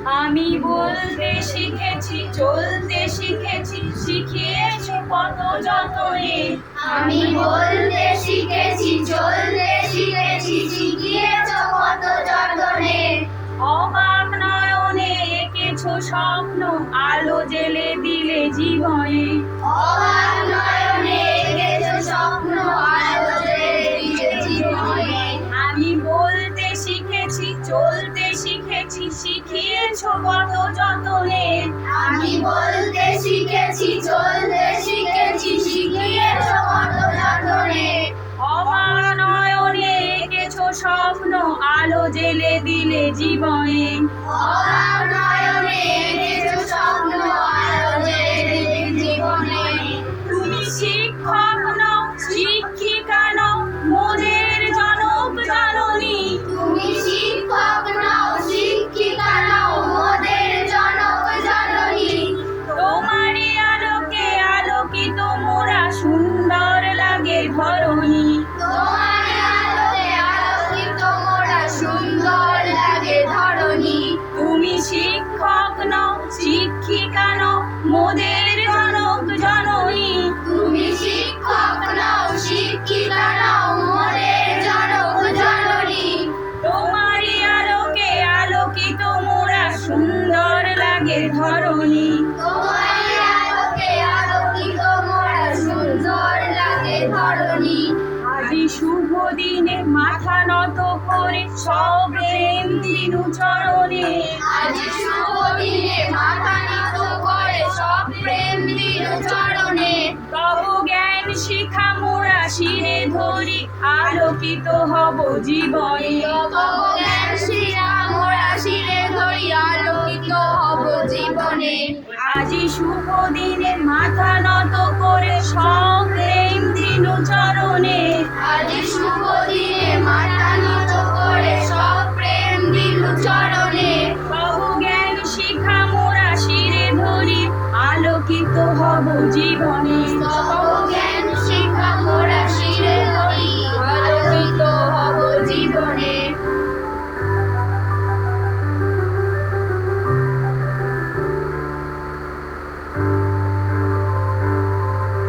আমি বলতে শিখেছি, চলতে শিখেছি, শিখিয়েছো কত যতনে। আমি বলতে শিখেছি, চলতে শিখেছি, শিখিয়েছো কত যতনে। অবাক নয়নে এঁকেছো স্বপ্ন, আলো জেলে দিলে জীবনে। অবাক নয়নে এঁকেছো স্বপ্ন, আলো জেলে দিলে জীবনে। আমি বলতে শিখেছি, চলতে শিখেছি, শিখিয়েছো কত যতনে। আমি বলতে শিখেছি, চলতে শিখেছি, শিখিয়েছো কত যতনে। অবাক নয়নে এঁকেছো স্বপ্ন, আলো জেলে দিলে জীবনে। অবাক নয়নে এঁকেছো স্বপ্ন, আলো জেলে দিলে জীবনে। তুমি শিক্ষক নও, শিক্ষিকা নও, মোদের জনক জননী। তুমি শিক্ষক নও, শিক্ষিকা নও, মোদের জনক জননী। তোমারই আলোকে আলোকিত মোরা, সুন্দর লাগে ধরণী। তোমার আলোকে আলোকিত মোরা, সুন্দর লাগে ধরণী। তুমি শিক্ষক নও, শিক্ষিকা নও, মোদের জনক জননী। তুমি শিক্ষক নও, শিক্ষিকা নও, মোদের জনক জননী। তোমারই আলোকে আলোকিত মোরা, সুন্দর লাগে ধরণী। তোমার আলোকে আলোকিত মোরা, সুন্দর লাগে ধরণী। আজি শুভ দিনে মাথা নত করে, সব প্রেম দিনু চরণে। আজ শুভ দিনে মাথা নত করে, সব প্রেম দিনু চরণে। তব জ্ঞান শিখা মোরা শিরে ধরি, আলোকিত হব জীবনে। তব জ্ঞান শিরা মোরা শিরে ধরি, আলোকিত হব জীবনে। আজি শুভ দিনে মাথা নত করে, সব প্রেম দিনু চরণে। আজ শুভ দিনে মাথা নত করে, সব প্রেম দিনু চরণে। তব জ্ঞান শিখা মোরা শিরে ধরি, আলোকিত হব জীবনে। তব জ্ঞান শিক্ষা মোরা শিরে ধরি, আলোকিত হব জীবনে।